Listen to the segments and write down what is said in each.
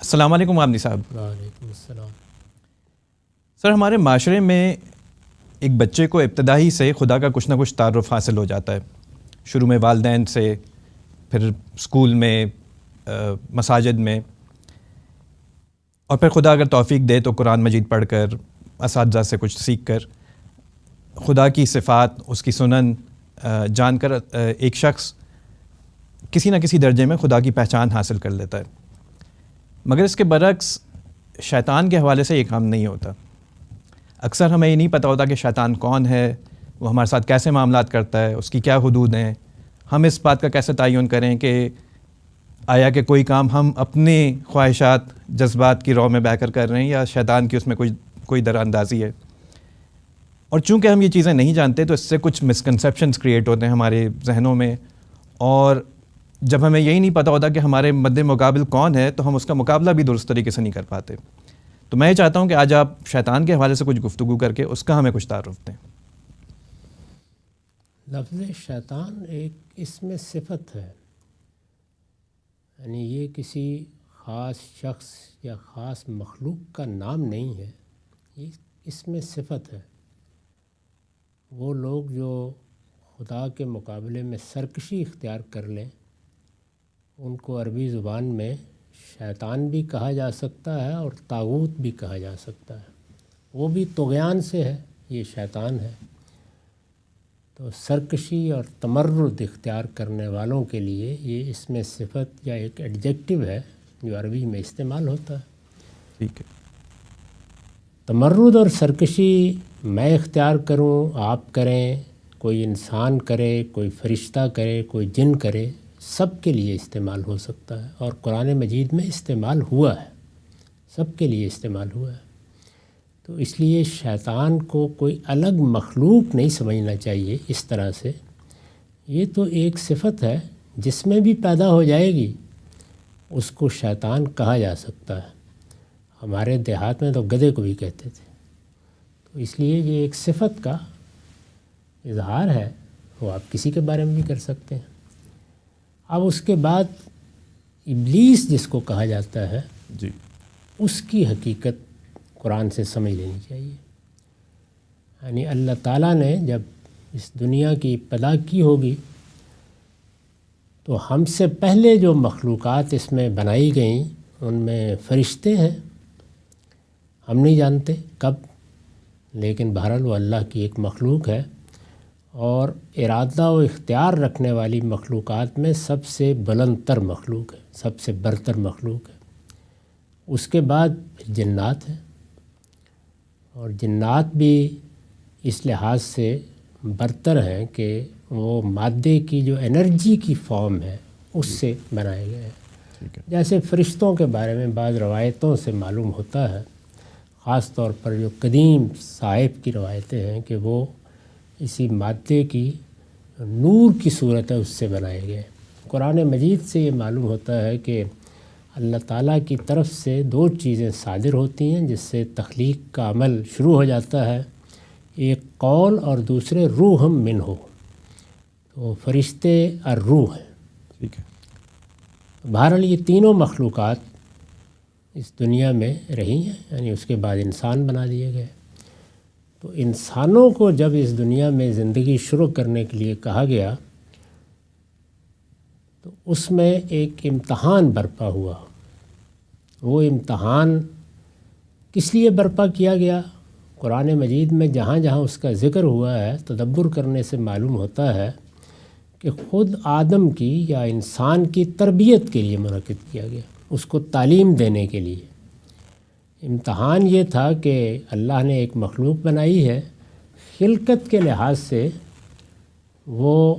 السلام علیکم عامدی صاحب۔ وعلیکم السلام۔ سر، ہمارے معاشرے میں ایک بچے کو ابتدائی سے خدا کا کچھ نہ کچھ تعارف حاصل ہو جاتا ہے، شروع میں والدین سے، پھر اسکول میں، مساجد میں، اور پھر خدا اگر توفیق دے تو قرآن مجید پڑھ کر، اساتذہ سے کچھ سیکھ کر، خدا کی صفات، اس کی سنن جان کر ایک شخص کسی نہ کسی درجے میں خدا کی پہچان حاصل کر لیتا ہے۔ مگر اس کے برعکس شیطان کے حوالے سے یہ کام نہیں ہوتا۔ اکثر ہمیں یہ نہیں پتہ ہوتا کہ شیطان کون ہے، وہ ہمارے ساتھ کیسے معاملات کرتا ہے، اس کی کیا حدود ہیں۔ ہم اس بات کا کیسے تعین کریں کہ آیا کہ کوئی کام ہم اپنے خواہشات، جذبات کی رو میں بہہ کر رہے ہیں یا شیطان کی اس میں کوئی در اندازی ہے۔ اور چونکہ ہم یہ چیزیں نہیں جانتے تو اس سے کچھ مسکنسیپشنز کریٹ ہوتے ہیں ہمارے ذہنوں میں، اور جب ہمیں یہی نہیں پتہ ہوتا کہ ہمارے مد مقابل کون ہے تو ہم اس کا مقابلہ بھی درست طریقے سے نہیں کر پاتے۔ تو میں یہ چاہتا ہوں کہ آج آپ شیطان کے حوالے سے کچھ گفتگو کر کے اس کا ہمیں کچھ تعارف دیں۔ لفظ شیطان ایک اسم صفت ہے، یعنی یہ کسی خاص شخص یا خاص مخلوق کا نام نہیں ہے، یہ اسم صفت ہے۔ وہ لوگ جو خدا کے مقابلے میں سرکشی اختیار کر لیں ان کو عربی زبان میں شیطان بھی کہا جا سکتا ہے اور طاغوت بھی کہا جا سکتا ہے۔ وہ بھی طغیان سے ہے، یہ شیطان ہے۔ تو سرکشی اور تمرد اختیار کرنے والوں کے لیے یہ اسم صفت یا ایک ایڈجیکٹو ہے جو عربی میں استعمال ہوتا ہے۔ ٹھیک ہے۔ تمرد اور سرکشی میں اختیار کروں، آپ کریں، کوئی انسان کرے، کوئی فرشتہ کرے، کوئی جن کرے، سب کے لیے استعمال ہو سکتا ہے، اور قرآن مجید میں استعمال ہوا ہے، سب کے لیے استعمال ہوا ہے۔ تو اس لیے شیطان کو کوئی الگ مخلوق نہیں سمجھنا چاہیے اس طرح سے۔ یہ تو ایک صفت ہے، جس میں بھی پیدا ہو جائے گی اس کو شیطان کہا جا سکتا ہے۔ ہمارے دیہات میں تو گدھے کو بھی کہتے تھے۔ تو اس لیے یہ ایک صفت کا اظہار ہے، وہ آپ کسی کے بارے میں بھی کر سکتے ہیں۔ اب اس کے بعد ابلیس جس کو کہا جاتا ہے، جی، اس کی حقیقت قرآن سے سمجھ لینی چاہیے۔ یعنی اللہ تعالیٰ نے جب اس دنیا کی ابتدا کی ہوگی تو ہم سے پہلے جو مخلوقات اس میں بنائی گئیں ان میں فرشتے ہیں، ہم نہیں جانتے کب، لیکن بہرحال وہ اللہ کی ایک مخلوق ہے، اور ارادہ و اختیار رکھنے والی مخلوقات میں سب سے بلند تر مخلوق ہے، سب سے برتر مخلوق ہے۔ اس کے بعد پھر جنات ہیں، اور جنات بھی اس لحاظ سے برتر ہیں کہ وہ مادے کی جو انرجی کی فارم ہے اس سے بنائے گئے ہیں۔ جیسے فرشتوں کے بارے میں بعض روایتوں سے معلوم ہوتا ہے، خاص طور پر جو قدیم صحائف کی روایتیں ہیں، کہ وہ اسی مادے کی نور کی صورت ہے اس سے بنائے گئے۔ قرآن مجید سے یہ معلوم ہوتا ہے کہ اللہ تعالیٰ کی طرف سے دو چیزیں صادر ہوتی ہیں جس سے تخلیق کا عمل شروع ہو جاتا ہے، ایک قول اور دوسرے روح منہ ہو۔ تو فرشتے اور روح ہیں۔ ٹھیک ہے۔ بہرحال یہ تینوں مخلوقات اس دنیا میں رہی ہیں، یعنی اس کے بعد انسان بنا دیے گئے۔ تو انسانوں کو جب اس دنیا میں زندگی شروع کرنے کے لیے کہا گیا تو اس میں ایک امتحان برپا ہوا۔ وہ امتحان کس لیے برپا کیا گیا؟ قرآن مجید میں جہاں جہاں اس کا ذکر ہوا ہے، تدبر کرنے سے معلوم ہوتا ہے کہ خود آدم کی یا انسان کی تربیت کے لیے منعقد کیا گیا، اس کو تعلیم دینے کے لیے۔ امتحان یہ تھا کہ اللہ نے ایک مخلوق بنائی ہے، خلقت کے لحاظ سے وہ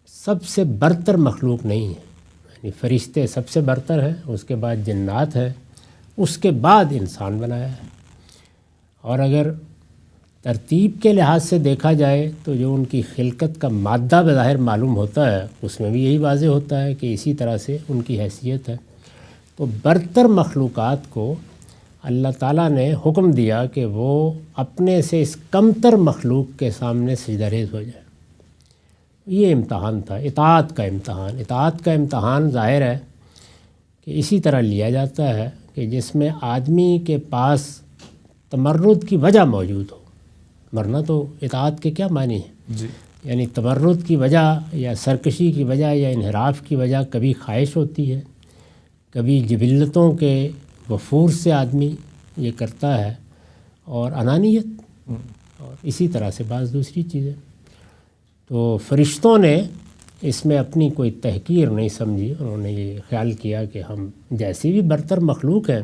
سب سے برتر مخلوق نہیں ہے، یعنی فرشتے سب سے برتر ہیں، اس کے بعد جنات ہیں، اس کے بعد انسان بنایا ہے۔ اور اگر ترتیب کے لحاظ سے دیکھا جائے تو جو ان کی خلقت کا مادہ بظاہر معلوم ہوتا ہے اس میں بھی یہی واضح ہوتا ہے کہ اسی طرح سے ان کی حیثیت ہے۔ تو برتر مخلوقات کو اللہ تعالیٰ نے حکم دیا کہ وہ اپنے سے اس کمتر مخلوق کے سامنے سجدہ ریز ہو جائے۔ یہ امتحان تھا، اطاعت کا امتحان۔ اطاعت کا امتحان ظاہر ہے کہ اسی طرح لیا جاتا ہے کہ جس میں آدمی کے پاس تمرد کی وجہ موجود ہو. ورنہ تو اطاعت کے کیا معنی ہیں؟ جی. یعنی تمرد کی وجہ یا سرکشی کی وجہ یا انحراف کی وجہ کبھی خواہش ہوتی ہے، کبھی جبلتوں کے وفور سے آدمی یہ کرتا ہے، اور انانیت، اور اسی طرح سے بعض دوسری چیزیں. تو فرشتوں نے اس میں اپنی کوئی تحقیر نہیں سمجھی. انہوں نے یہ خیال کیا کہ ہم جیسی بھی برتر مخلوق ہیں،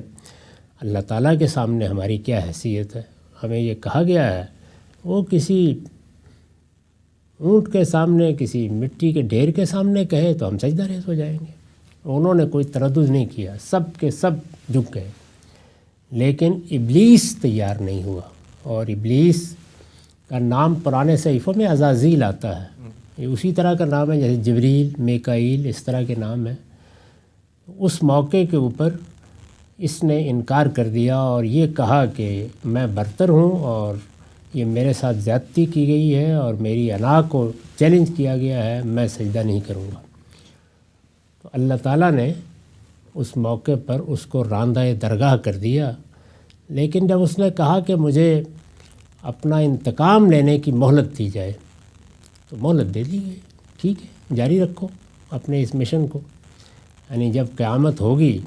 اللہ تعالیٰ کے سامنے ہماری کیا حیثیت ہے. ہمیں یہ کہا گیا ہے وہ کسی اونٹ کے سامنے، کسی مٹی کے ڈھیر کے سامنے کہے تو ہم سجدہ ریز ہو جائیں گے. انہوں نے کوئی تردد نہیں کیا، سب کے سب جھک گئے. لیکن ابلیس تیار نہیں ہوا، اور ابلیس کا نام پرانے صحیفوں میں عزازیل آتا ہے. یہ اسی طرح کا نام ہے جیسے جبریل، میکائیل، اس طرح کے نام ہیں. اس موقع کے اوپر اس نے انکار کر دیا اور یہ کہا کہ میں برتر ہوں، اور یہ میرے ساتھ زیادتی کی گئی ہے، اور میری انا کو چیلنج کیا گیا ہے، میں سجدہ نہیں کروں گا. تو اللہ تعالیٰ نے اس موقع پر اس کو راندہ درگاہ کر دیا. لیکن جب اس نے کہا کہ مجھے اپنا انتقام لینے کی مہلت دی جائے تو مہلت دے دی گئی. ٹھیک ہے، جاری رکھو اپنے اس مشن کو. یعنی جب قیامت ہوگی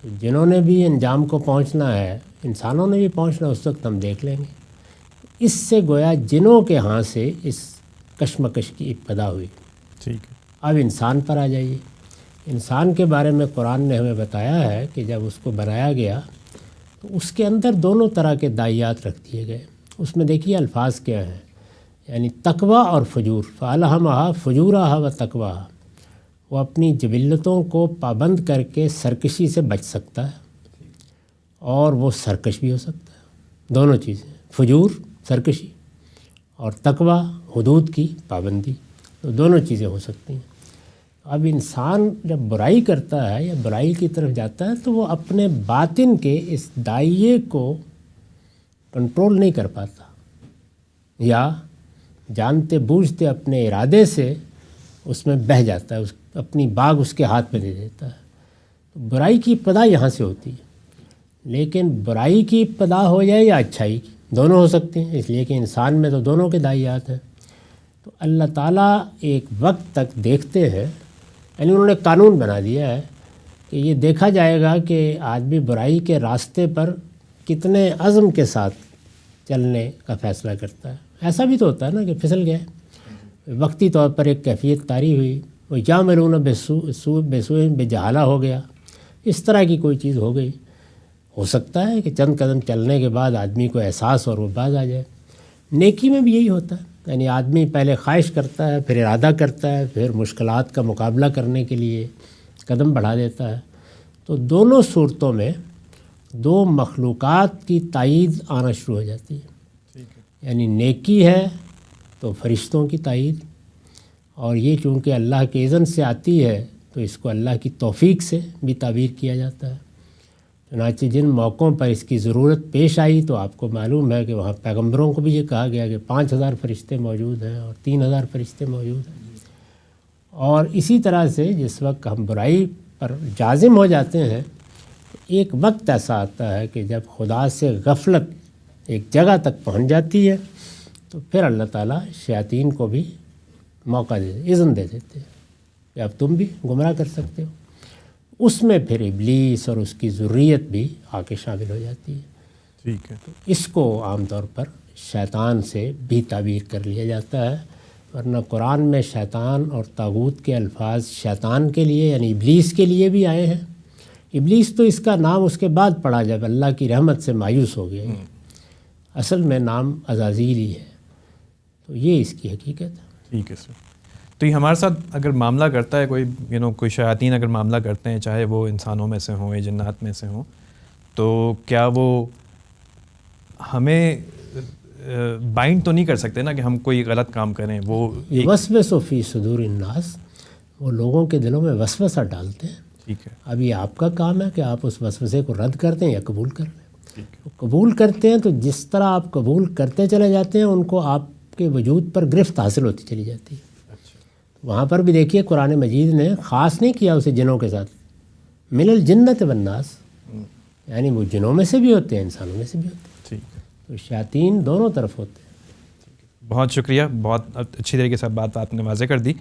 تو جنہوں نے بھی انجام کو پہنچنا ہے، انسانوں نے بھی پہنچنا، اس وقت ہم دیکھ لیں گے. اس سے گویا جنوں کے ہاں سے اس کشمکش کی ابتدا ہوئی. ٹھیک ہے. اب انسان پر آ جائیے. انسان کے بارے میں قرآن نے ہمیں بتایا ہے کہ جب اس کو بنایا گیا تو اس کے اندر دونوں طرح کے داعیات رکھ دیے گئے. اس میں دیکھیے الفاظ کیا ہیں، یعنی تقوی اور فجور. فَأَلْهَمَهَا فُجُورَهَا وَتَقْوَاهَا. وہ اپنی جبلتوں کو پابند کر کے سرکشی سے بچ سکتا ہے، اور وہ سرکش بھی ہو سکتا ہے. دونوں چیزیں، فجور سرکشی، اور تقوی حدود کی پابندی، تو دونوں چیزیں ہو سکتی ہیں. اب انسان جب برائی کرتا ہے یا برائی کی طرف جاتا ہے تو وہ اپنے باطن کے اس دائیے کو کنٹرول نہیں کر پاتا، یا جانتے بوجھتے اپنے ارادے سے اس میں بہہ جاتا ہے، اپنی باغ اس کے ہاتھ میں دے دیتا ہے. تو برائی کی ابتدا یہاں سے ہوتی ہے. لیکن برائی کی ابتدا ہو جائے یا اچھائی کی، دونوں ہو سکتے ہیں، اس لیے کہ انسان میں تو دونوں کے داعیات ہیں. تو اللہ تعالیٰ ایک وقت تک دیکھتے ہیں، یعنی انہوں نے قانون بنا دیا ہے کہ یہ دیکھا جائے گا کہ آدمی برائی کے راستے پر کتنے عزم کے ساتھ چلنے کا فیصلہ کرتا ہے. ایسا بھی تو ہوتا ہے نا کہ پھسل گئے، وقتی طور پر ایک کیفیت طاری ہوئی، وہ یعملون بسوء بجہالہ ہو گیا، اس طرح کی کوئی چیز ہو گئی. ہو سکتا ہے کہ چند قدم چلنے کے بعد آدمی کو احساس اور وہ باز آ جائے. نیکی میں بھی یہی ہوتا ہے، یعنی آدمی پہلے خواہش کرتا ہے، پھر ارادہ کرتا ہے، پھر مشکلات کا مقابلہ کرنے کے لیے قدم بڑھا دیتا ہے. تو دونوں صورتوں میں دو مخلوقات کی تائید آنا شروع ہو جاتی ہے. یعنی نیکی ہے تو فرشتوں کی تائید، اور یہ چونکہ اللہ کے اذن سے آتی ہے تو اس کو اللہ کی توفیق سے بھی تعبیر کیا جاتا ہے. چنانچہ جن موقعوں پر اس کی ضرورت پیش آئی تو آپ کو معلوم ہے کہ وہاں پیغمبروں کو بھی یہ کہا گیا کہ 5000 فرشتے موجود ہیں اور 3000 فرشتے موجود ہیں. اور اسی طرح سے جس وقت ہم برائی پر جازم ہو جاتے ہیں، ایک وقت ایسا آتا ہے کہ جب خدا سے غفلت ایک جگہ تک پہنچ جاتی ہے تو پھر اللہ تعالیٰ شیاطین کو بھی موقع اذن دے دیتے ہیں کہ اب تم بھی گمراہ کر سکتے ہو. اس میں پھر ابلیس اور اس کی ذریت بھی آ کے شامل ہو جاتی ہے. ٹھیک ہے. تو اس کو عام طور پر شیطان سے بھی تعبیر کر لیا جاتا ہے، ورنہ قرآن میں شیطان اور طاغوت کے الفاظ شیطان کے لیے یعنی ابلیس کے لیے بھی آئے ہیں. ابلیس تو اس کا نام اس کے بعد پڑا جب اللہ کی رحمت سے مایوس ہو گیا. اصل میں نام عزازیل ہی ہے. تو یہ اس کی حقیقت ہے. ٹھیک ہے سر. تو یہ ہمارے ساتھ اگر معاملہ کرتا ہے کوئی کوئی شیاطین اگر معاملہ کرتے ہیں، چاہے وہ انسانوں میں سے ہوں یا جنات میں سے ہوں، تو کیا وہ ہمیں بائنڈ تو نہیں کر سکتے نا کہ ہم کوئی غلط کام کریں؟ وہ وسوسہ فی صدور الناس، وہ لوگوں کے دلوں میں وسوسہ ڈالتے ہیں. ٹھیک ہے. اب یہ آپ کا کام ہے کہ آپ اس وسوسے کو رد کرتے ہیں یا قبول کر لیں. قبول کرتے ہیں تو جس طرح آپ قبول کرتے چلے جاتے ہیں ان کو آپ کے وجود پر گرفت حاصل ہوتی چلی جاتی ہے. وہاں پر بھی دیکھیے قرآن مجید نے خاص نہیں کیا اسے جنوں کے ساتھ، من الجنت والناس، یعنی وہ جنوں میں سے بھی ہوتے ہیں، انسانوں میں سے بھی ہوتے ہیں، ٹھیک ہے، تو شیاطین دونوں طرف ہوتے ہیں۔ بہت شکریہ، بہت اچھی طریقے سے بات آپ نے واضح کر دی۔